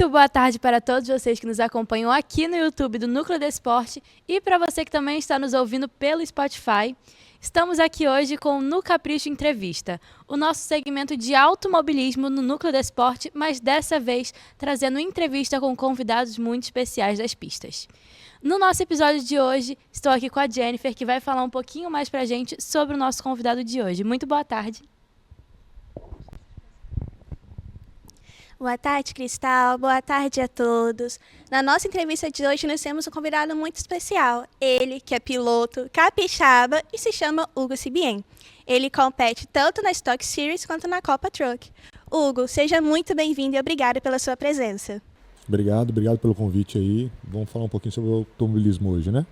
Muito boa tarde para todos vocês que nos acompanham aqui no YouTube do Núcleo do Esporte e para você que também está nos ouvindo pelo Spotify. Estamos aqui hoje com o No Capricho Entrevista, o nosso segmento de automobilismo no Núcleo do Esporte, mas dessa vez trazendo entrevista com convidados muito especiais das pistas. No nosso episódio de hoje, estou aqui com a Jennifer, que vai falar um pouquinho mais para a gente sobre o nosso convidado de hoje. Muito boa tarde. Boa tarde, Cristal. Boa tarde a todos. Na nossa entrevista de hoje, nós temos um convidado muito especial. Ele, que é piloto capixaba e se chama Hugo Sibien. Ele compete tanto na Stock Series quanto na Copa Truck. Hugo, seja muito bem-vindo e obrigado pela sua presença. Obrigado pelo convite aí. Vamos falar um pouquinho sobre o automobilismo hoje, né?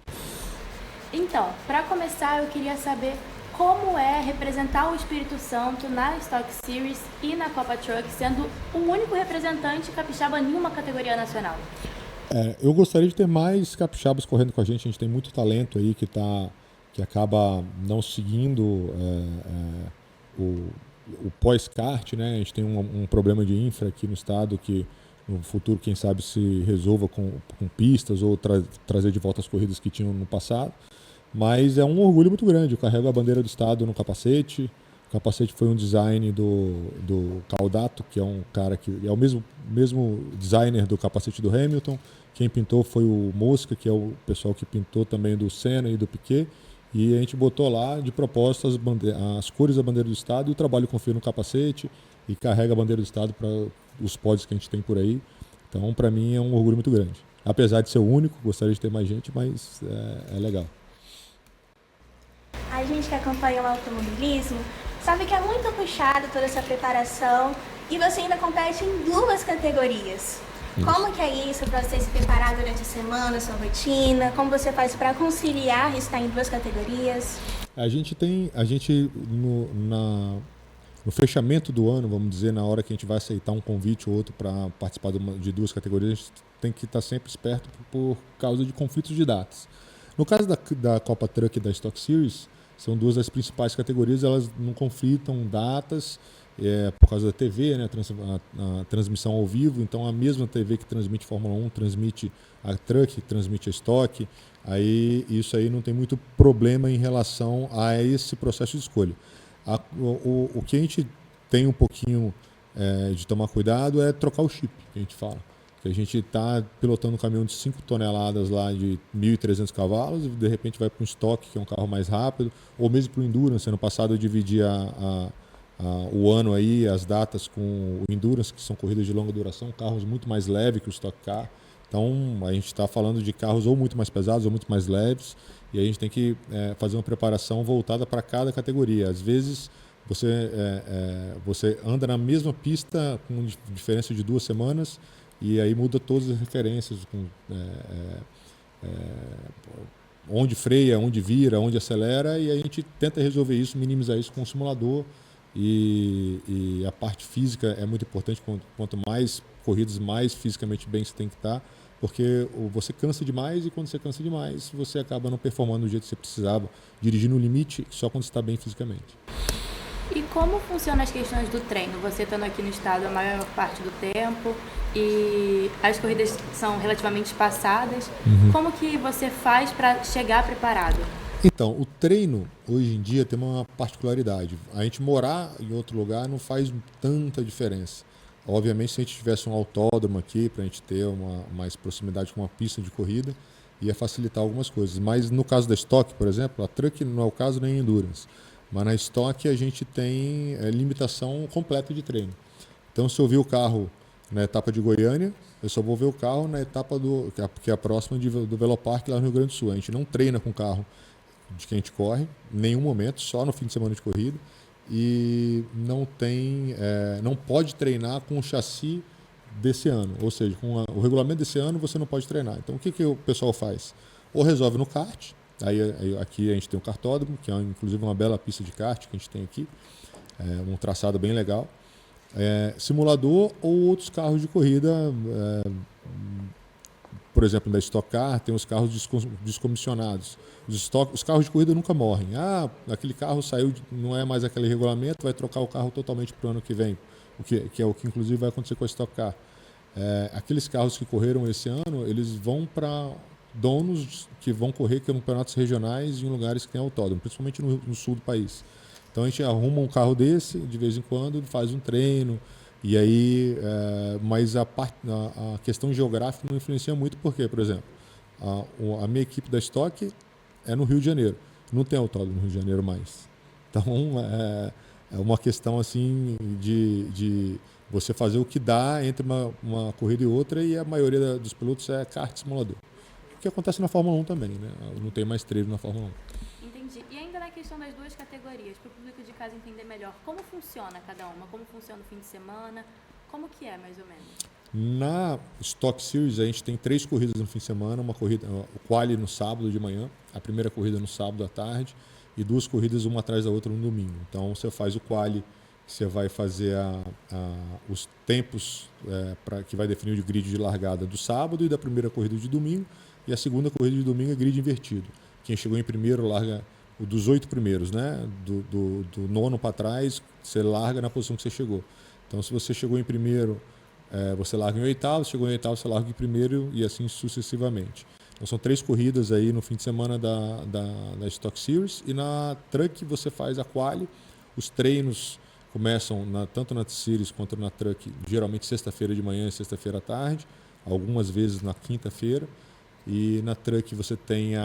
Então, para começar, eu queria saber como é representar o Espírito Santo na Stock Series e na Copa Truck, sendo o único representante capixaba em uma categoria nacional. Eu gostaria de ter mais capixabas correndo com a gente tem muito talento aí que acaba não seguindo o pós-kart, né? A gente tem um problema de infra aqui no estado que no futuro, quem sabe, se resolva com pistas ou trazer de volta as corridas que tinham no passado. Mas é um orgulho muito grande. Eu carrego a bandeira do estado no capacete. O capacete foi um design do Caldato, que é um cara que é o mesmo designer do capacete do Hamilton. Quem pintou foi o Mosca, que é o pessoal que pintou também do Senna e do Piquet. E a gente botou lá de propósito as cores da bandeira do estado e o trabalho confia no capacete e carrega a bandeira do estado para os pódios que a gente tem por aí. Então, para mim, é um orgulho muito grande. Apesar de ser o único, gostaria de ter mais gente, mas é legal. A gente que acompanha o automobilismo sabe que é muito puxado toda essa preparação e você ainda compete em 2 categorias. Isso. Como que é isso para você se preparar durante a semana, sua rotina? Como você faz para conciliar estar em 2 categorias? A gente no fechamento do ano, vamos dizer, na hora que a gente vai aceitar um convite ou outro para participar de 2 categorias, a gente tem que estar sempre esperto por causa de conflitos de datas. No caso da Copa Truck e da Stock Series, são 2 das principais categorias, elas não conflitam datas por causa da TV, né, a transmissão ao vivo. Então a mesma TV que transmite Fórmula 1 transmite a Truck, transmite a Stock. Isso aí não tem muito problema em relação a esse processo de escolha. O que a gente tem um pouquinho de tomar cuidado é trocar o chip, que a gente fala. Que a gente está pilotando um caminhão de 5 toneladas lá de 1.300 cavalos e de repente vai para um Stock, que é um carro mais rápido, ou mesmo para o Endurance. Ano passado eu dividi o ano aí, as datas com o Endurance, que são corridas de longa duração, carros muito mais leves que o Stock Car. Então a gente está falando de carros ou muito mais pesados ou muito mais leves e a gente tem que fazer uma preparação voltada para cada categoria. Às vezes você anda na mesma pista com diferença de 2 semanas e aí muda todas as referências, onde freia, onde vira, onde acelera, e a gente tenta resolver isso, minimizar isso com o simulador. E a parte física é muito importante. Quanto mais corridas, mais fisicamente bem você tem que estar, porque você cansa demais e quando você cansa demais, você acaba não performando do jeito que você precisava, dirigir no limite só quando você está bem fisicamente. E como funcionam as questões do treino? Você estando aqui no estado a maior parte do tempo e as corridas são relativamente espaçadas, Como que você faz para chegar preparado? Então, o treino hoje em dia tem uma particularidade. A gente morar em outro lugar não faz tanta diferença. Obviamente, se a gente tivesse um autódromo aqui para a gente ter mais proximidade com uma pista de corrida, ia facilitar algumas coisas. Mas no caso da Stock, por exemplo, a Truck não é o caso nem Endurance. Mas na Stock a gente tem limitação completa de treino. Então, se eu ver o carro na etapa de Goiânia, eu só vou ver o carro na etapa que é a próxima do Velopark lá no Rio Grande do Sul. A gente não treina com o carro de que a gente corre, em nenhum momento, só no fim de semana de corrida. E não pode treinar com o chassi desse ano. Ou seja, com o regulamento desse ano você não pode treinar. Então, o que o pessoal faz? Ou resolve no kart. Aqui a gente tem um kartódromo, que é inclusive uma bela pista de kart que a gente tem aqui, um traçado bem legal. Simulador ou outros carros de corrida, por exemplo, da Stock Car, tem os carros descomissionados. Os carros de corrida nunca morrem. Aquele carro saiu, não é mais aquele regulamento, vai trocar o carro totalmente para o ano que vem, que é o que inclusive vai acontecer com a Stock Car. aqueles carros que correram esse ano, eles vão para donos que vão correr campeonatos regionais em lugares que tem autódromo, principalmente no sul do país. Então a gente arruma um carro desse, de vez em quando, faz um treino, e aí, mas a questão geográfica não influencia muito, porque, por exemplo, a minha equipe da Stock é no Rio de Janeiro, não tem autódromo no Rio de Janeiro mais. Então é uma questão assim de você fazer o que dá entre uma corrida e outra, e a maioria dos pilotos é kart simulador. O que acontece na Fórmula 1 também, né? Não tem mais treino na Fórmula 1. Entendi. E ainda na questão das duas categorias, para o público de casa entender melhor, como funciona cada uma? Como funciona o fim de semana? Como que é, mais ou menos? Na Stock Series, a gente tem 3 corridas no fim de semana, uma corrida, o quali no sábado de manhã, a primeira corrida no sábado à tarde, e 2 corridas uma atrás da outra no domingo. Então você faz o quali, você vai fazer os tempos que vai definir o grid de largada do sábado e da primeira corrida de domingo, e a segunda corrida de domingo é grid invertido. Quem chegou em primeiro larga o dos 8 primeiros, né? Do nono para trás, você larga na posição que você chegou. Então, se você chegou em primeiro, você larga em oitavo, chegou em oitavo, você larga em primeiro, e assim sucessivamente. Então, são 3 corridas aí no fim de semana da Stock Series, e na Truck você faz a quali. Os treinos começam tanto na Series quanto na Truck, geralmente sexta-feira de manhã e sexta-feira à tarde, algumas vezes na quinta-feira. E na Truck você tem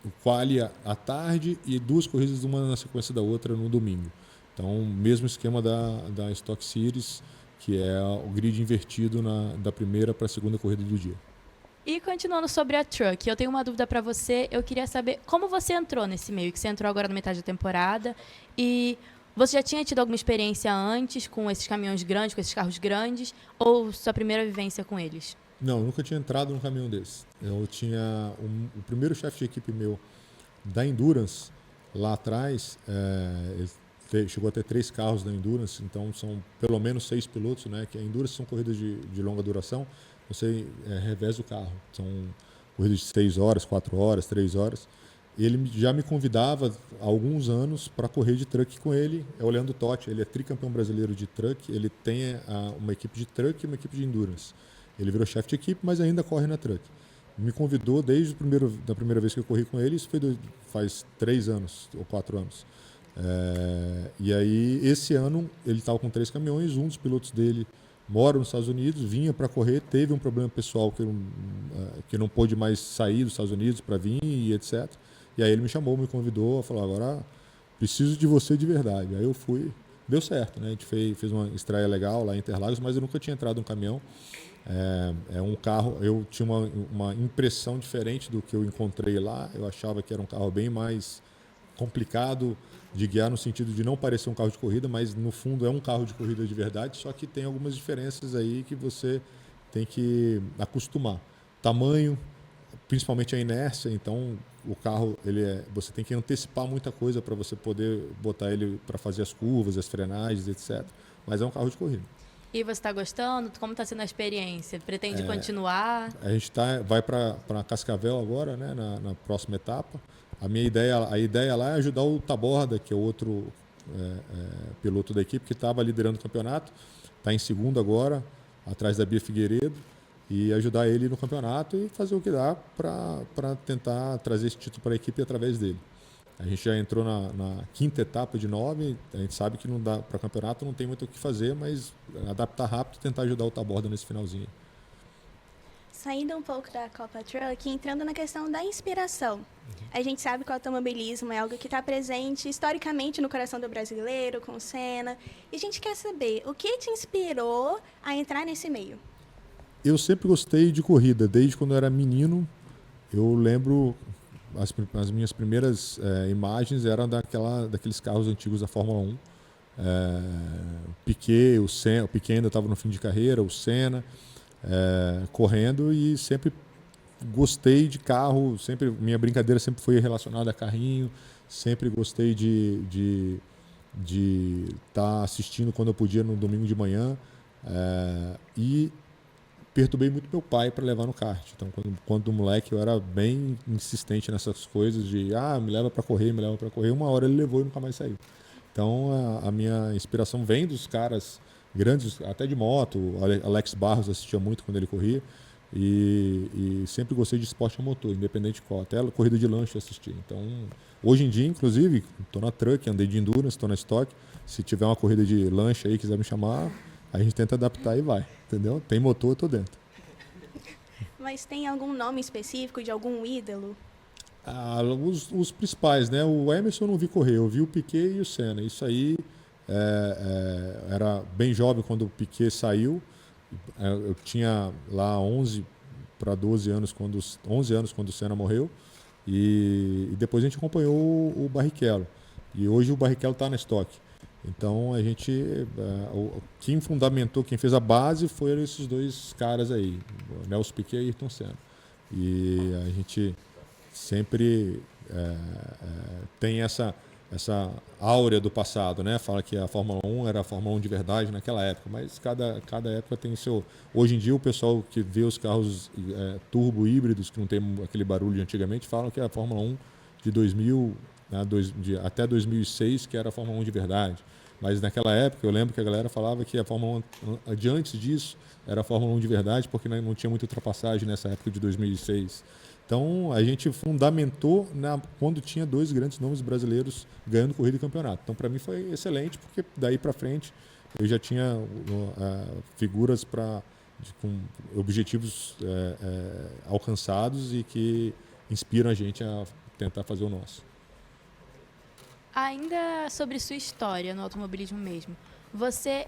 o quali à tarde e 2 corridas, uma na sequência da outra no domingo. Então, mesmo esquema da Stock Series, que é o grid invertido da primeira para a segunda corrida do dia. E continuando sobre a Truck, eu tenho uma dúvida para você. Eu queria saber como você entrou nesse meio, que você entrou agora na metade da temporada, e você já tinha tido alguma experiência antes com esses caminhões grandes, com esses carros grandes, ou sua primeira vivência com eles? Não, eu nunca tinha entrado num caminhão desse. Eu tinha o primeiro chefe de equipe meu da Endurance, lá atrás, ele chegou a ter 3 carros da Endurance, então são pelo menos 6 pilotos, né? Que a Endurance são corridas de longa duração, você reveza o carro. São corridas de 6 horas, 4 horas, 3 horas. Ele já me convidava há alguns anos para correr de truck com ele. É o Leandro Totti, ele é tricampeão brasileiro de truck, ele tem uma equipe de truck e uma equipe de Endurance. Ele virou chefe de equipe, mas ainda corre na Truck. Me convidou desde da primeira vez que eu corri com ele, isso faz 3 anos ou 4 anos. E aí, esse ano, ele estava com 3 caminhões, um dos pilotos dele mora nos Estados Unidos, vinha para correr, teve um problema pessoal que não pôde mais sair dos Estados Unidos para vir e etc. E aí ele me chamou, me convidou, falou, agora preciso de você de verdade. Aí eu fui, deu certo, né? A gente fez uma estreia legal lá em Interlagos, mas eu nunca tinha entrado num caminhão. É um carro, eu tinha uma impressão diferente do que eu encontrei lá. Eu achava que era um carro bem mais complicado de guiar, no sentido de não parecer um carro de corrida, mas no fundo é um carro de corrida de verdade, só que tem algumas diferenças aí que você tem que acostumar. Tamanho, principalmente a inércia, então o carro você tem que antecipar muita coisa para você poder botar ele para fazer as curvas, as frenagens, etc. Mas é um carro de corrida. E você está gostando? Como está sendo a experiência? Pretende continuar? A gente vai para Cascavel agora, né, na próxima etapa. A ideia lá é ajudar o Taborda, que é o outro piloto da equipe que estava liderando o campeonato, está em segundo agora, atrás da Bia Figueiredo, e ajudar ele no campeonato e fazer o que dá para tentar trazer esse título para a equipe através dele. A gente já entrou na 5ª etapa de 9, a gente sabe que não dá para campeonato, não tem muito o que fazer, mas adaptar rápido e tentar ajudar o Taborda nesse finalzinho. Saindo um pouco da Copa Truck, entrando na questão da inspiração. A gente sabe que o automobilismo é algo que está presente historicamente no coração do brasileiro, com o Senna. E a gente quer saber, o que te inspirou a entrar nesse meio? Eu sempre gostei de corrida, desde quando eu era menino. Eu lembro, as minhas primeiras imagens eram daqueles carros antigos da Fórmula 1. Piquet, o Piquet ainda estava no fim de carreira, o Senna, correndo, e sempre gostei de carro, minha brincadeira sempre foi relacionada a carrinho, sempre gostei de estar assistindo quando eu podia no domingo de manhã, e perturbei muito meu pai para levar no kart. Então, quando moleque, eu era bem insistente nessas coisas de me leva para correr, Uma hora ele levou e nunca mais saiu. Então, a minha inspiração vem dos caras grandes, até de moto. O Alex Barros assistia muito quando ele corria. E sempre gostei de esporte a motor, independente de qual. Até a corrida de lanche eu assisti. Então, hoje em dia, inclusive, estou na truck, andei de endurance, estou na stock. Se tiver uma corrida de lanche aí, quiser me chamar, a gente tenta adaptar e vai, entendeu? Tem motor, eu tô dentro. Mas tem algum nome específico de algum ídolo? Os principais, né? O Emerson eu não vi correr, eu vi o Piquet e o Senna. Isso aí era bem jovem quando o Piquet saiu. Eu tinha lá 11 para 12 anos, 11 anos quando o Senna morreu. E depois a gente acompanhou o Barrichello. E hoje o Barrichello está na estoque. Então a gente, quem fundamentou, quem fez a base foram esses dois caras aí, Nelson Piquet e Ayrton Senna. E a gente sempre tem essa áurea do passado, né? Fala que a Fórmula 1 era a Fórmula 1 de verdade naquela época, mas cada época tem seu... Hoje em dia o pessoal que vê os carros turbo híbridos, que não tem aquele barulho de antigamente, falam que é a Fórmula 1 de 2000, né, até 2006, que era a Fórmula 1 de verdade. Mas naquela época eu lembro que a galera falava que a Fórmula 1, de antes disso, era a Fórmula 1 de verdade, porque não tinha muita ultrapassagem nessa época de 2006. Então a gente fundamentou quando tinha dois grandes nomes brasileiros ganhando corrida e campeonato. Então para mim foi excelente, porque daí para frente eu já tinha figuras com objetivos alcançados e que inspiram a gente a tentar fazer o nosso. Ainda sobre sua história no automobilismo mesmo. Você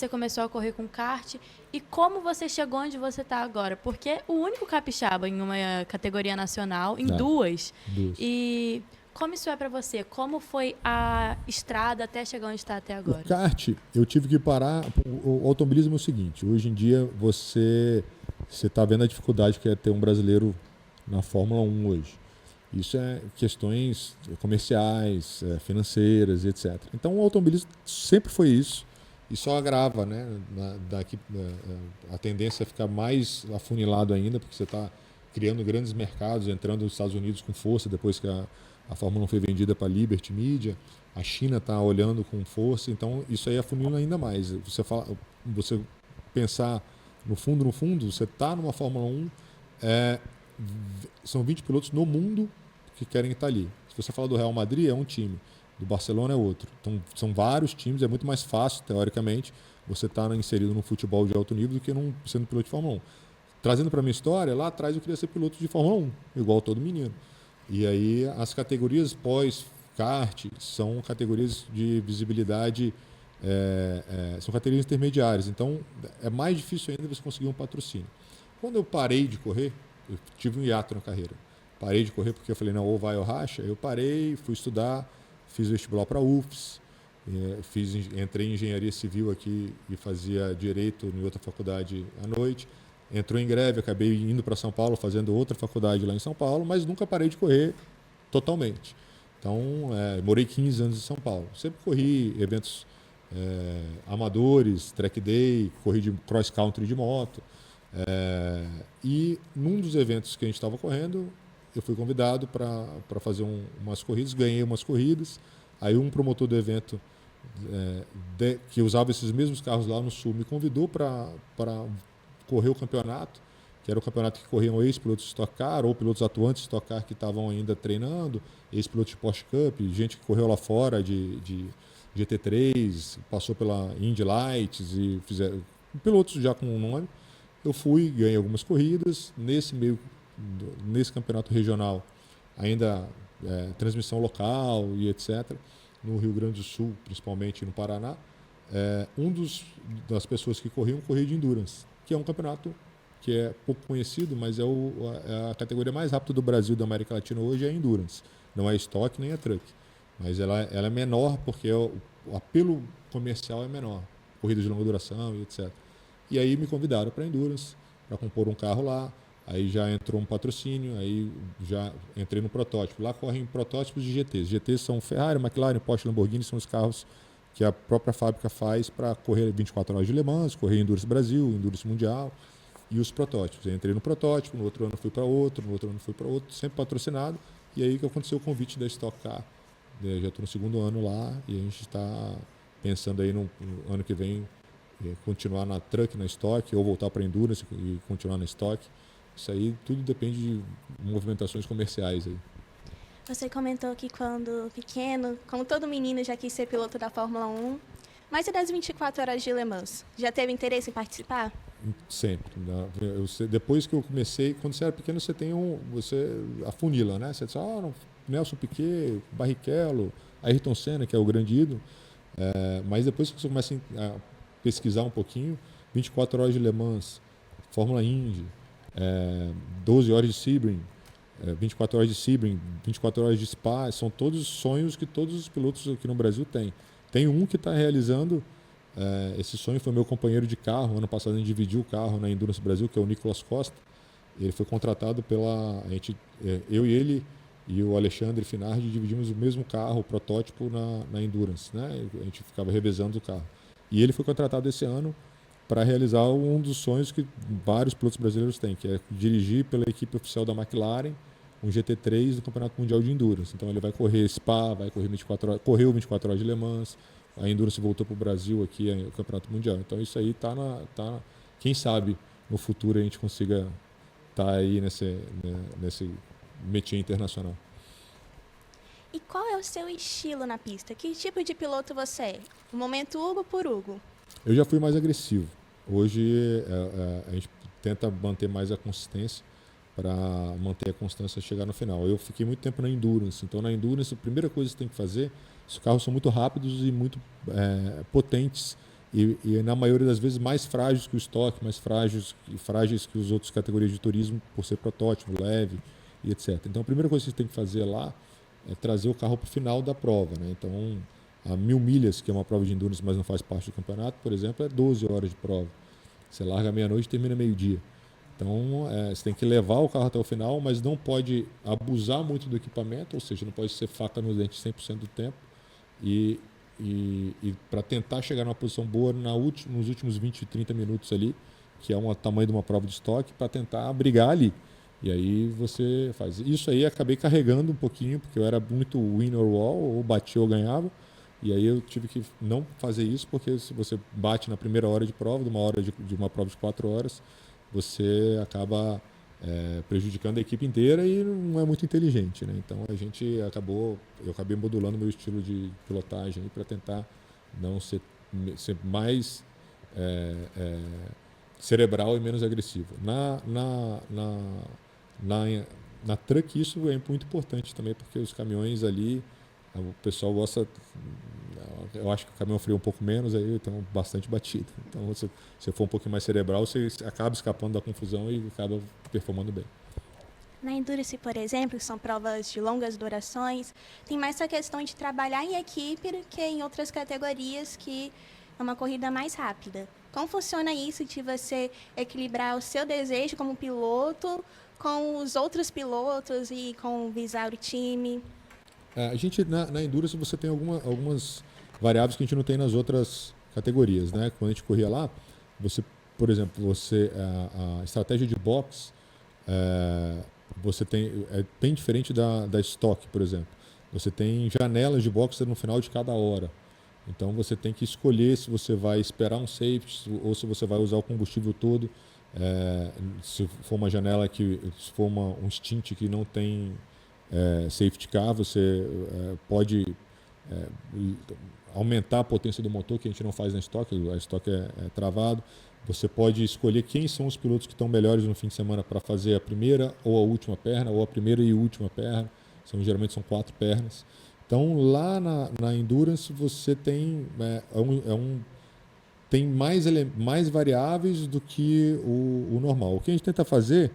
começou a correr com kart, e como você chegou onde você está agora? Porque é o único capixaba em uma categoria nacional, em duas. E como isso é para você? Como foi a estrada até chegar onde está até agora? O kart, eu tive que parar. O automobilismo é o seguinte, hoje em dia você está vendo a dificuldade que é ter um brasileiro na Fórmula 1 hoje. Isso é questões comerciais, financeiras, etc. Então o automobilismo sempre foi isso e só agrava, né? A tendência é ficar mais afunilado ainda, porque você está criando grandes mercados, entrando nos Estados Unidos com força depois que a Fórmula 1 foi vendida para a Liberty Media. A China está olhando com força, então isso aí afunila ainda mais. Você pensar no fundo, você está numa Fórmula 1, são 20 pilotos no mundo que querem estar ali. Se você fala do Real Madrid, é um time, do Barcelona é outro. Então, são vários times, é muito mais fácil, teoricamente, você estar inserido no futebol de alto nível do que sendo piloto de Fórmula 1. Trazendo para a minha história, lá atrás eu queria ser piloto de Fórmula 1, igual todo menino. E aí as categorias pós-kart são categorias de visibilidade, são categorias intermediárias. Então, é mais difícil ainda você conseguir um patrocínio. Quando eu parei de correr, eu tive um hiato na carreira. Parei de correr porque eu falei, não, ou vai ou racha. Eu parei, fui estudar, fiz vestibular para a UFS, entrei em engenharia civil aqui e fazia direito em outra faculdade à noite. Entrou em greve, acabei indo para São Paulo, fazendo outra faculdade lá em São Paulo, mas nunca parei de correr totalmente. Então, morei 15 anos em São Paulo. Sempre corri eventos amadores, track day, corri de cross country de moto. E num dos eventos que a gente estava correndo, eu fui convidado para fazer umas corridas, ganhei umas corridas. Aí um promotor do evento que usava esses mesmos carros lá no Sul me convidou para correr o campeonato, que era o campeonato que corriam ex-pilotos de Stock Car ou pilotos atuantes de Stock Car que estavam ainda treinando, ex-pilotos de Porsche Cup, gente que correu lá fora de GT3, passou pela Indy Lights e fizeram pilotos já com um nome. Eu fui, ganhei algumas corridas, nesse campeonato regional, ainda transmissão local e etc., no Rio Grande do Sul, principalmente no Paraná. Das pessoas que corria de Endurance, que é um campeonato que é pouco conhecido, mas é a categoria mais rápida do Brasil, da América Latina hoje, é a Endurance. Não é Stock nem é Truck, mas ela é menor porque o apelo comercial é menor, corrida de longa duração e etc. E aí me convidaram para a Endurance, para compor um carro lá. Aí já entrou um patrocínio, aí já entrei no protótipo. Lá correm protótipos de GTs. GTs são Ferrari, McLaren, Porsche, Lamborghini, são os carros que a própria fábrica faz para correr 24 horas de Le Mans, correr Endurance Brasil, Endurance Mundial e os protótipos. Eu entrei no protótipo, no outro ano fui para outro, no outro ano fui para outro, sempre patrocinado. E aí que aconteceu o convite da Stock Car. Eu já estou no segundo ano lá e a gente está pensando aí no ano que vem continuar na truck, na estoque, ou voltar para endurance e continuar na estoque. Isso aí tudo depende de movimentações comerciais aí. Você comentou que quando pequeno, como todo menino já quis ser piloto da Fórmula 1, mas e das 24 horas de Le Mans? Já teve interesse em participar? Sempre. Depois que eu comecei, quando você era pequeno, você afunila, né? Você diz, Nelson Piquet, Barrichello, Ayrton Senna, que é o grande ídolo. Mas depois que você começa a pesquisar um pouquinho, 24 horas de Le Mans, Fórmula Indy, 12 horas de Sebring, 24 horas de Sebring, 24 horas de Spa, são todos sonhos que todos os pilotos aqui no Brasil têm. Tem um que está realizando esse sonho, foi meu companheiro de carro. Ano passado a gente dividiu o carro na Endurance Brasil, que é o Nicolas Costa. Ele foi contratado eu e ele e o Alexandre Finardi dividimos o mesmo carro, o protótipo na Endurance, né? A gente ficava revezando o carro. E ele foi contratado esse ano para realizar um dos sonhos que vários pilotos brasileiros têm, que é dirigir pela equipe oficial da McLaren um GT3 do Campeonato Mundial de Endurance. Então ele vai correr Spa, vai correr 24 horas, correu 24 horas de Le Mans, a Endurance voltou para o Brasil aqui, o Campeonato Mundial. Então isso aí quem sabe no futuro a gente consiga estar aí nesse métier internacional. E qual é o seu estilo na pista? Que tipo de piloto você é? O momento Hugo por Hugo. Eu já fui mais agressivo. Hoje a gente tenta manter mais a consistência para manter a constância e chegar no final. Eu fiquei muito tempo na Endurance. Então na Endurance a primeira coisa que você tem que fazer, os carros são muito rápidos e muito potentes e na maioria das vezes mais frágeis que o estoque, mais frágeis que as outras categorias de turismo por ser protótipo, leve e etc. Então a primeira coisa que você tem que fazer lá é trazer o carro para o final da prova, né? Então a 1000 milhas, que é uma prova de Endurance, mas não faz parte do campeonato, por exemplo, é 12 horas de prova. Você larga meia-noite e termina meio-dia. Então, você tem que levar o carro até o final, mas não pode abusar muito do equipamento, ou seja, não pode ser faca no dente 100% do tempo. E para tentar chegar numa posição boa nos últimos 20, 30 minutos ali, que é o tamanho de uma prova de estoque, para tentar brigar ali. E aí você faz. Isso aí acabei carregando um pouquinho, porque eu era muito win or wall, ou batia ou ganhava. E aí eu tive que não fazer isso, porque se você bate na primeira hora de prova, de uma prova de 4 horas, você acaba prejudicando a equipe inteira e não é muito inteligente, né? Então eu acabei modulando meu estilo de pilotagem para tentar não ser mais cerebral e menos agressivo. Na truck isso é muito importante também, porque os caminhões ali, o pessoal gosta. Eu acho que o caminhão freia um pouco menos, aí então bastante batido. Então, se você for um pouquinho mais cerebral, você acaba escapando da confusão e acaba performando bem. Na Endurance, por exemplo, que são provas de longas durações, tem mais essa questão de trabalhar em equipe do que em outras categorias, que é uma corrida mais rápida. Como funciona isso de você equilibrar o seu desejo como piloto com os outros pilotos e com visar o time? A gente, na Endurance, você tem algumas variáveis que a gente não tem nas outras categorias, né? Quando a gente corria lá, por exemplo, a estratégia de box você tem é bem diferente da estoque, por exemplo. Você tem janelas de box no final de cada hora. Então você tem que escolher se você vai esperar um safety ou se você vai usar o combustível todo. Se for uma janela se for um stint que não tem safety car, você pode aumentar a potência do motor, que a gente não faz na estoque, a estoque é travado. Você pode escolher quem são os pilotos que estão melhores no fim de semana para fazer a primeira ou a última perna, ou a primeira e última perna. Geralmente são 4 pernas. Então lá na Endurance você tem, tem mais variáveis do que o normal. O que a gente tenta fazer,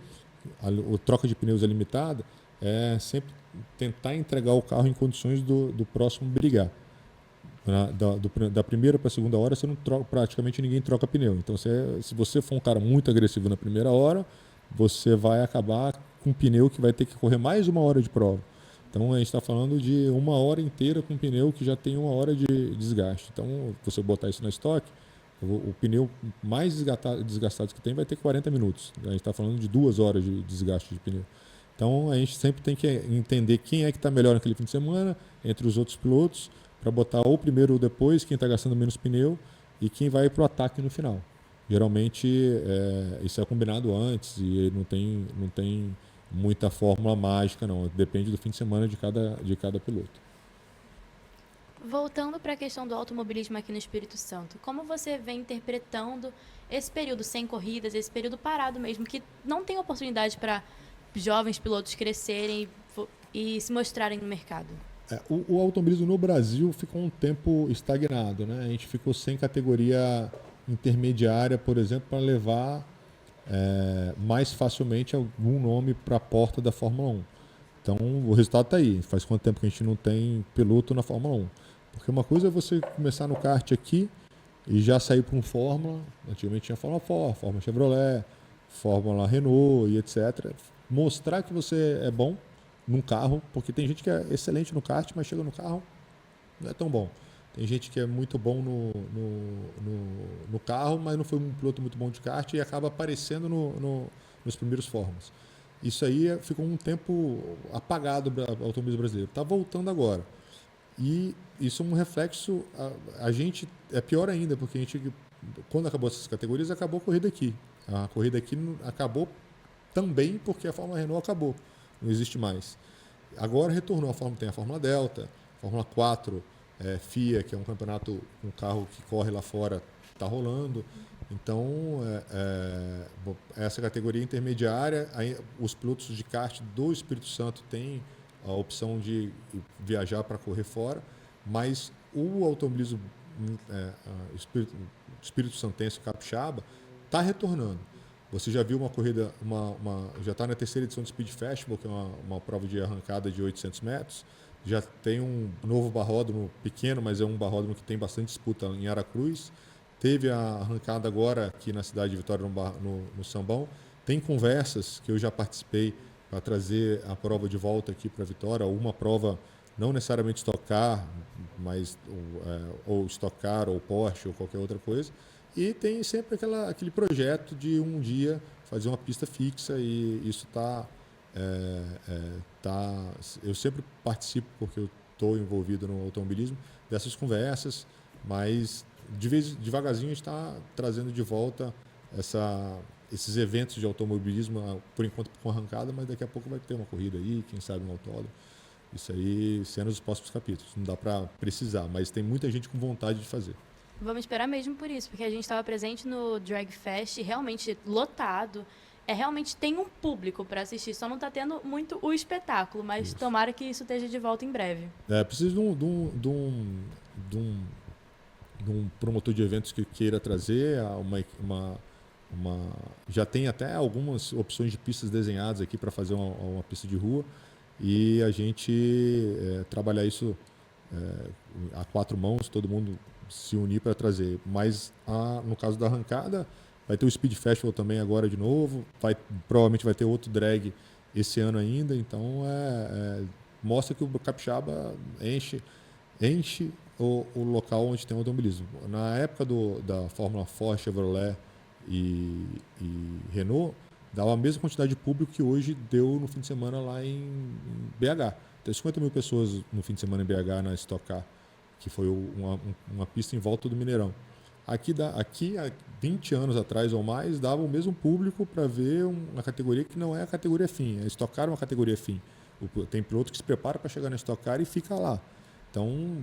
a troca de pneus é limitada, é sempre tentar entregar o carro em condições do próximo brigar. Da primeira para a segunda hora, praticamente ninguém troca pneu. Então, se você for um cara muito agressivo na primeira hora, você vai acabar com um pneu que vai ter que correr mais 1 hora de prova. Então, a gente está falando de 1 hora inteira com um pneu que já tem 1 hora de desgaste. Então, você botar isso na estoque, o pneu mais desgastado que tem vai ter 40 minutos. A gente está falando de 2 horas de desgaste de pneu. Então, a gente sempre tem que entender quem é que está melhor naquele fim de semana, entre os outros pilotos, para botar ou primeiro ou depois, quem está gastando menos pneu, e quem vai para o ataque no final. Geralmente isso é combinado antes e não tem muita fórmula mágica, não. Depende do fim de semana de cada piloto. Voltando para a questão do automobilismo aqui no Espírito Santo, como você vem interpretando esse período sem corridas, esse período parado mesmo, que não tem oportunidade para jovens pilotos crescerem e se mostrarem no mercado? O automobilismo no Brasil ficou um tempo estagnado, né? A gente ficou sem categoria intermediária, por exemplo, para levar mais facilmente algum nome para a porta da Fórmula 1. Então, o resultado está aí. Faz quanto tempo que a gente não tem piloto na Fórmula 1? Porque uma coisa é você começar no kart aqui e já sair para um Fórmula. Antigamente tinha Fórmula Ford, Fórmula Chevrolet, Fórmula Renault e etc. Mostrar que você é bom num carro, porque tem gente que é excelente no kart, mas chega no carro, não é tão bom. Tem gente que é muito bom no carro, mas não foi um piloto muito bom de kart e acaba aparecendo nos primeiros Fórmulas. Isso aí ficou um tempo apagado do automobilismo brasileiro. Está voltando agora. E isso é um reflexo, a gente é pior ainda, porque a gente, quando acabou essas categorias, acabou a corrida aqui. A corrida aqui acabou também porque a Fórmula Renault acabou, não existe mais. Agora retornou, tem a Fórmula Delta, Fórmula 4, FIA, que é um campeonato, um carro que corre lá fora, está rolando. Então, essa categoria intermediária, os pilotos de kart do Espírito Santo têm a opção de viajar para correr fora, mas o automobilismo Espírito Santense capixaba está retornando. Você já viu uma corrida, já está na terceira edição do Speed Festival, que é uma prova de arrancada de 800 metros. Já tem um novo barródromo pequeno, mas é um barródromo que tem bastante disputa em Aracruz. Teve a arrancada agora aqui na cidade de Vitória, no Sambão. Tem conversas que eu já participei para trazer a prova de volta aqui para Vitória, uma prova não necessariamente Stock Car, mas ou Stock Car, ou Porsche, ou qualquer outra coisa. E tem sempre aquele projeto de um dia fazer uma pista fixa, e isso eu sempre participo, porque eu estou envolvido no automobilismo, dessas conversas, mas devagarzinho a gente está trazendo de volta esses eventos de automobilismo, por enquanto com arrancada, mas daqui a pouco vai ter uma corrida aí, quem sabe um autódromo. Isso aí sendo os próximos capítulos. Não dá para precisar, mas tem muita gente com vontade de fazer. Vamos esperar mesmo por isso, porque a gente estava presente no Drag Fest, realmente lotado. Realmente tem um público para assistir, só não está tendo muito o espetáculo, mas isso. Tomara que isso esteja de volta em breve. Preciso de um promotor de eventos que queira trazer já tem até algumas opções de pistas desenhadas aqui para fazer uma pista de rua, e a gente trabalhar isso a quatro mãos, todo mundo se unir para trazer. Mas no caso da arrancada, vai ter o Speed Festival também agora de novo, provavelmente vai ter outro drag esse ano ainda, então mostra que o capixaba enche o local onde tem o automobilismo. Na época da Fórmula Ford, Chevrolet e Renault, dava a mesma quantidade de público que hoje deu no fim de semana lá em BH. Tem 50 mil pessoas no fim de semana em BH na Stock Car, que foi uma pista em volta do Mineirão. Aqui há 20 anos atrás ou mais, dava o mesmo público para ver uma categoria que não é a categoria fim. A Stock Car é uma categoria fim. Tem piloto que se prepara para chegar na Stock Car e fica lá. Então,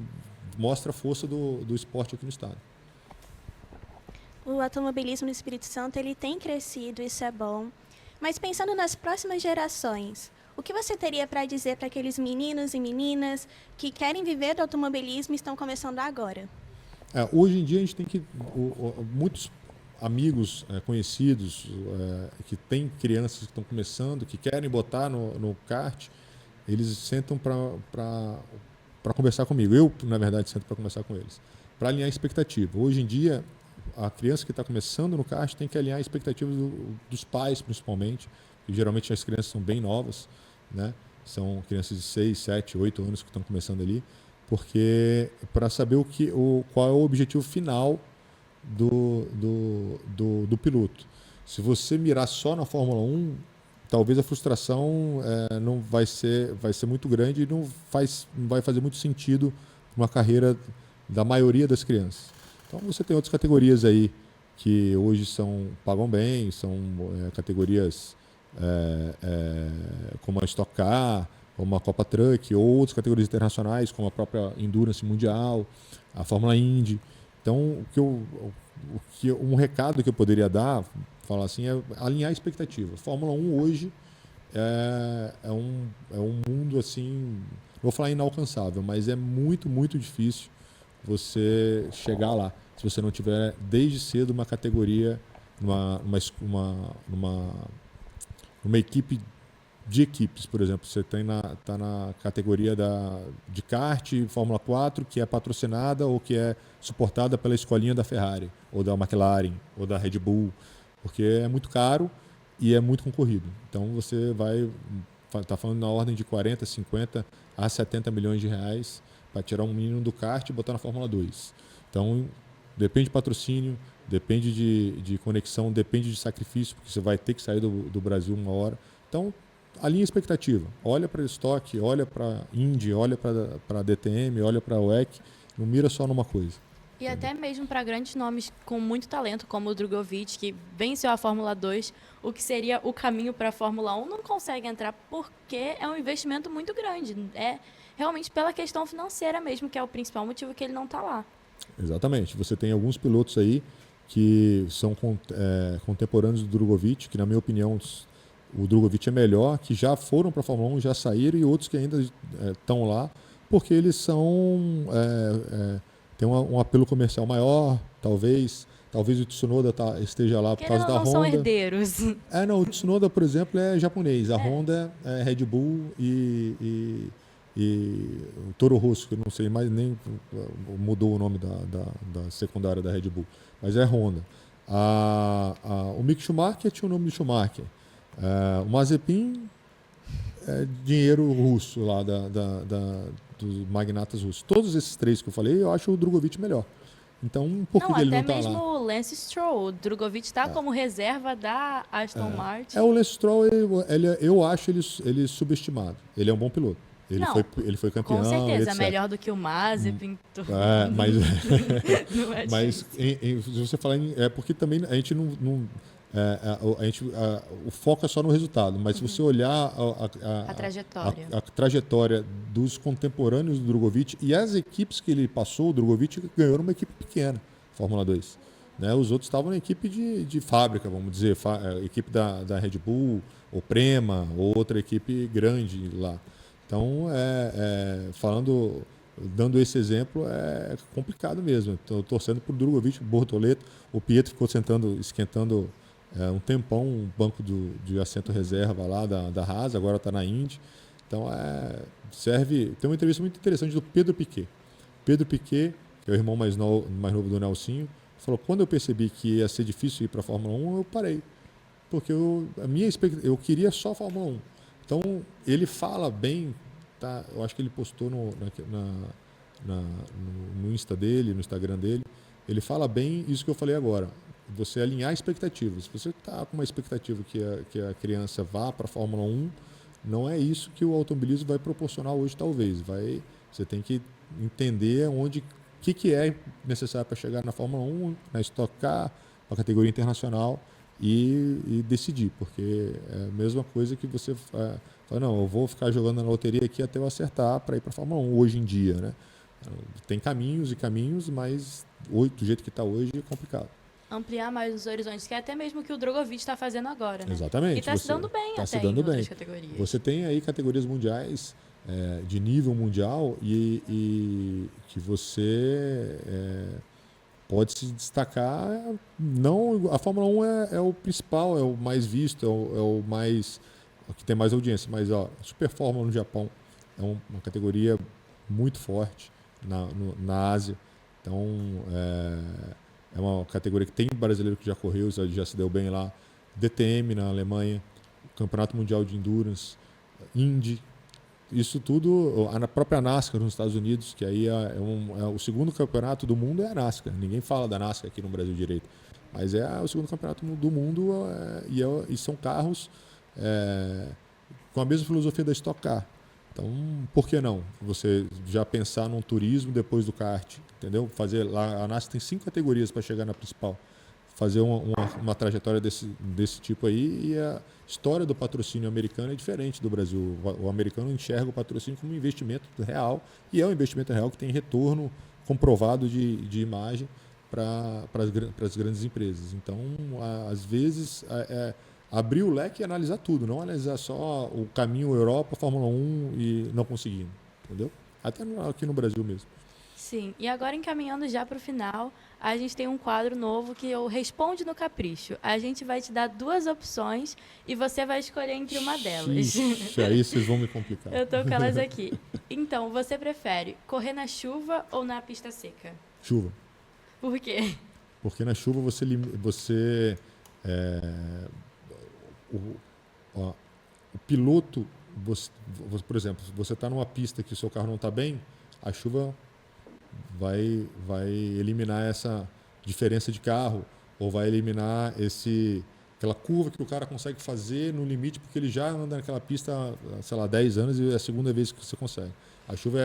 mostra a força do esporte aqui no estado. O automobilismo no Espírito Santo ele tem crescido, isso é bom. Mas pensando nas próximas gerações, o que você teria para dizer para aqueles meninos e meninas que querem viver do automobilismo e estão começando agora? Hoje em dia a gente tem que... muitos amigos conhecidos que têm crianças que estão começando, que querem botar no kart, eles sentam para conversar comigo. Eu, na verdade, sento para conversar com eles, para alinhar a expectativa. Hoje em dia, a criança que está começando no kart tem que alinhar a expectativa dos pais, principalmente, que geralmente as crianças são bem novas, né? São crianças de 6, 7, 8 anos que estão começando ali, porque para saber qual é o objetivo final do piloto. Se você mirar só na Fórmula 1, talvez a frustração não vai ser muito grande e não vai fazer muito sentido uma carreira da maioria das crianças. Então você tem outras categorias aí que hoje pagam bem, são categorias como a Stock Car, como a Copa Truck, ou outras categorias internacionais, como a própria Endurance Mundial, a Fórmula Indy. Então, um recado que eu poderia dar, falar assim, é alinhar a expectativa. Fórmula 1 hoje é um mundo assim, não vou falar inalcançável, mas é muito, muito difícil você chegar lá, se você não tiver desde cedo uma categoria, numa equipe de equipes, por exemplo. Você tá na categoria de kart, Fórmula 4, que é patrocinada ou que é suportada pela escolinha da Ferrari, ou da McLaren, ou da Red Bull, porque é muito caro e é muito concorrido. Então você tá falando na ordem de 40, 50 a 70 milhões de reais para tirar um menino do kart e botar na Fórmula 2. Então depende de patrocínio, depende de conexão, depende de sacrifício, porque você vai ter que sair do Brasil uma hora. Então alinha a expectativa, olha para estoque, olha para Indy, olha para DTM, olha para WEC, não mira só numa coisa. E até mesmo para grandes nomes com muito talento, como o Drogovic, que venceu a Fórmula 2, o que seria o caminho para a Fórmula 1, não consegue entrar porque é um investimento muito grande. É realmente pela questão financeira mesmo, que é o principal motivo que ele não está lá. Exatamente. Você tem alguns pilotos aí que são contemporâneos do Drogovic, que na minha opinião o Drogovic é melhor, que já foram para a Fórmula 1, já saíram, e outros que ainda estão lá, porque eles têm um apelo comercial maior, talvez o Tsunoda esteja lá por causa da Honda. Não são herdeiros. Não, o Tsunoda, por exemplo, é japonês, a Honda é Red Bull e o Toro Rosso, que eu não sei mais, nem mudou o nome da secundária da Red Bull, mas é Honda. O Mick Schumacher tinha o nome de Schumacher. O Mazepin é dinheiro russo lá dos magnatas russos. Todos esses três que eu falei, eu acho o Drogovic melhor. Então, por que ele não está lá? Até mesmo o Lance Stroll. O Drogovic está como reserva da Aston Martin. O Lance Stroll, eu acho ele subestimado. Ele é um bom piloto. Ele foi campeão. Com certeza, etc. melhor do que o Mazepin. Mas se você falar é porque também a gente não o foco é só no resultado, mas se você olhar a trajetória dos contemporâneos do Drogovic e as equipes que ele passou, o Drogovic ganhou numa equipe pequena, Fórmula 2. Né? Os outros estavam na equipe de fábrica, vamos dizer, equipe da Red Bull, ou Prema, ou outra equipe grande lá. Então, dando esse exemplo, é complicado mesmo. Estou torcendo por Drogovic, Bortoleto. O Pietro ficou esquentando um tempão um banco de assento reserva lá da Haas, agora está na Indy. Então, serve. Tem uma entrevista muito interessante do Pedro Piquet. Pedro Piquet, que é o irmão mais novo do Nelsinho, falou: quando eu percebi que ia ser difícil ir para a Fórmula 1, eu parei. Porque eu queria só a Fórmula 1. Então, ele fala bem, tá? Eu acho que ele postou no Insta dele, no Instagram dele, ele fala bem isso que eu falei agora. Você alinhar expectativas. Se você está com uma expectativa que a criança vá para a Fórmula 1, não é isso que o automobilismo vai proporcionar hoje, talvez. Você tem que entender o que é necessário para chegar na Fórmula 1, na Stock Car, na categoria internacional, e decidir, porque é a mesma coisa que você fala, não, eu vou ficar jogando na loteria aqui até eu acertar para ir para a Fórmula 1 hoje em dia, né? Tem caminhos e caminhos, mas do jeito que está hoje é complicado. Ampliar mais os horizontes, que é até mesmo o que o Drogovic está fazendo agora, né? Exatamente. E está se dando bem até em outras categorias. Você tem aí categorias mundiais de nível mundial e que você pode se destacar. Não, a Fórmula 1 é o principal, é o mais visto, o que tem mais audiência, mas a Super Fórmula no Japão é uma categoria muito forte na Ásia. Então, é uma categoria que tem brasileiro que já correu, já se deu bem lá. DTM na Alemanha, Campeonato Mundial de Endurance, Indy. Isso tudo, a própria NASCAR nos Estados Unidos, que aí o segundo campeonato do mundo é a NASCAR. Ninguém fala da NASCAR aqui no Brasil direito. Mas é o segundo campeonato do mundo e são carros com a mesma filosofia da Stock Car. Então, por que não? Você já pensar num turismo depois do kart, entendeu? Fazer lá, a NASCAR tem 5 categorias para chegar na principal. Fazer uma trajetória desse tipo aí, e a história do patrocínio americano é diferente do Brasil. O americano enxerga o patrocínio como um investimento real, e é um investimento real que tem retorno comprovado de imagem para as grandes empresas. Então, às vezes, abrir o leque e analisar tudo, não analisar só o caminho Europa, Fórmula 1 e não conseguindo, entendeu? Até aqui no Brasil mesmo. Sim, e agora encaminhando já para o final, a gente tem um quadro novo que é o Responde no Capricho. A gente vai te dar 2 opções e você vai escolher entre uma delas. Ixi, aí vocês vão me complicar. Eu tô com elas aqui. Então, você prefere correr na chuva ou na pista seca? Chuva. Por quê? Porque na chuva o piloto, por exemplo, se você está numa pista que o seu carro não está bem, a chuva vai eliminar essa diferença de carro, ou vai eliminar aquela curva que o cara consegue fazer no limite, porque ele já anda naquela pista há, sei lá, 10 anos e é a segunda vez que você consegue. A chuva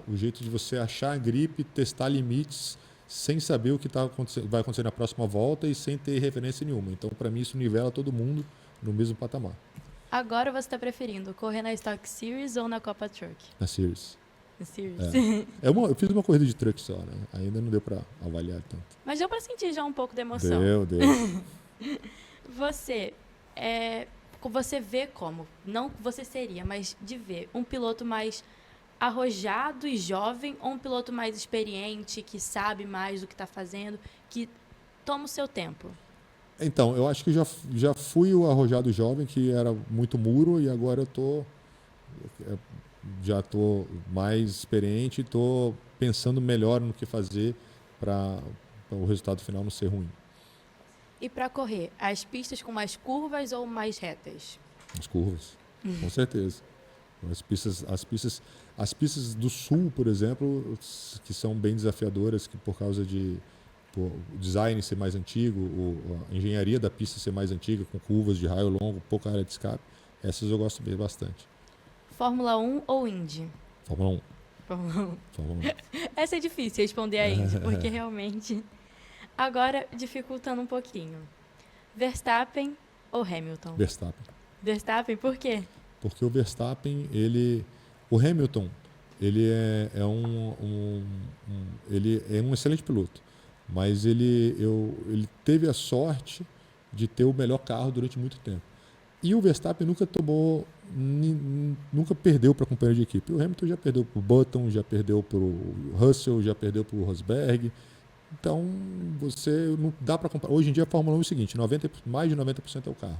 o jeito de você achar a gripe, testar limites, sem saber o que vai acontecer na próxima volta e sem ter referência nenhuma. Então, para mim, isso nivela todo mundo no mesmo patamar. Agora você está preferindo correr na Stock Series ou na Copa Truck? Na Series. Na Series. Eu fiz uma corrida de truck só, né? Ainda não deu para avaliar tanto. Mas deu para sentir já um pouco de emoção. Deu. Você vê como, não você seria, mas de ver um piloto mais arrojado e jovem ou um piloto mais experiente, que sabe mais do que está fazendo, que toma o seu tempo? Então, eu acho que já fui o arrojado jovem, que era muito muro, e agora já estou mais experiente e estou pensando melhor no que fazer para o resultado final não ser ruim. E para correr, as pistas com mais curvas ou mais retas? As curvas, com certeza. As pistas do sul, por exemplo, que são bem desafiadoras, que por causa de o design ser mais antigo, a engenharia da pista ser mais antiga, com curvas de raio longo, pouca área de escape, essas eu gosto bastante. Fórmula 1 ou Indy? Fórmula 1. Fórmula 1. Fórmula 1. Essa é difícil responder a Indy, porque realmente... Agora, dificultando um pouquinho. Verstappen ou Hamilton? Verstappen. Verstappen, por quê? Porque o Verstappen, o Hamilton, ele ele é um excelente piloto, mas ele teve a sorte de ter o melhor carro durante muito tempo. E o Verstappen nunca perdeu para companheiro de equipe. O Hamilton já perdeu para o Button, já perdeu para o Russell, já perdeu para o Rosberg. Então, você não dá para comparar. Hoje em dia, a Fórmula 1 é o seguinte, mais de 90% é o carro.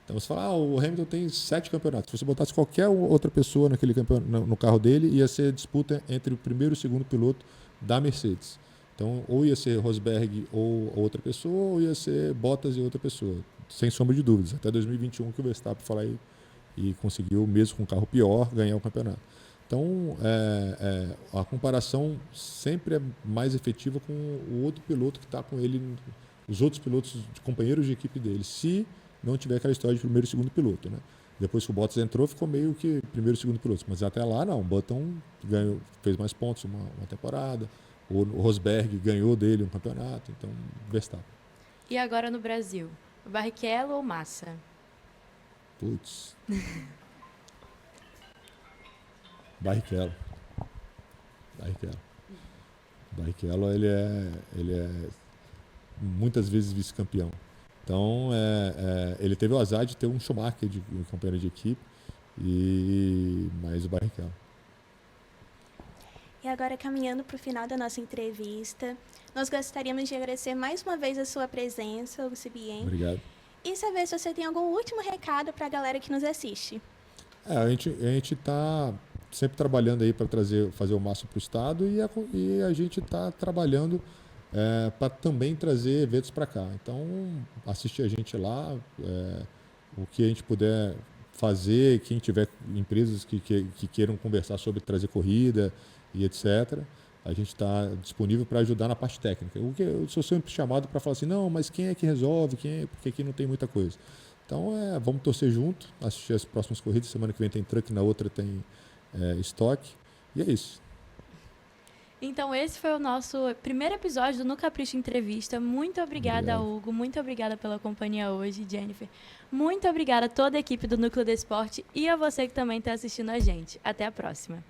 Então, você fala, o Hamilton tem 7 campeonatos. Se você botasse qualquer outra pessoa no carro dele, ia ser disputa entre o primeiro e o segundo piloto da Mercedes. Então, ou ia ser Rosberg ou outra pessoa, ou ia ser Bottas e outra pessoa. Sem sombra de dúvidas. Até 2021 que o Verstappen foi lá e conseguiu, mesmo com um carro pior, ganhar o campeonato. Então, a comparação sempre é mais efetiva com o outro piloto que está com ele, os outros pilotos, companheiros de equipe dele, se não tiver aquela história de primeiro e segundo piloto, né? Depois que o Bottas entrou, ficou meio que primeiro e segundo piloto. Mas até lá, não. O Button fez mais pontos uma temporada. O Rosberg ganhou dele um campeonato. Então, Verstappen. E agora no Brasil? Barrichello ou Massa? Putz. Barrichello. Barrichello, ele é muitas vezes vice-campeão. Então, ele teve o azar de ter um Schumacher de companheiro de equipe, mais o Barrichello. E agora, caminhando para o final da nossa entrevista, nós gostaríamos de agradecer mais uma vez a sua presença, Hugo Sibien. Obrigado. E saber se você tem algum último recado para a galera que nos assiste. A gente está sempre trabalhando aí para fazer o máximo para o Estado, e a gente está trabalhando para também trazer eventos para cá. Então, assistir a gente lá, o que a gente puder fazer, quem tiver empresas que queiram conversar sobre trazer corrida e etc., a gente está disponível para ajudar na parte técnica. Eu sou sempre chamado para falar assim, não, mas quem é que resolve? Porque aqui não tem muita coisa. Então, vamos torcer junto, assistir as próximas corridas. Semana que vem tem truck, na outra tem estoque. E é isso. Então, esse foi o nosso primeiro episódio do No Capricho Entrevista. Muito obrigada, Obrigado. Hugo. Muito obrigada pela companhia hoje, Jennifer. Muito obrigada a toda a equipe do Núcleo do Esporte e a você que também está assistindo a gente. Até a próxima.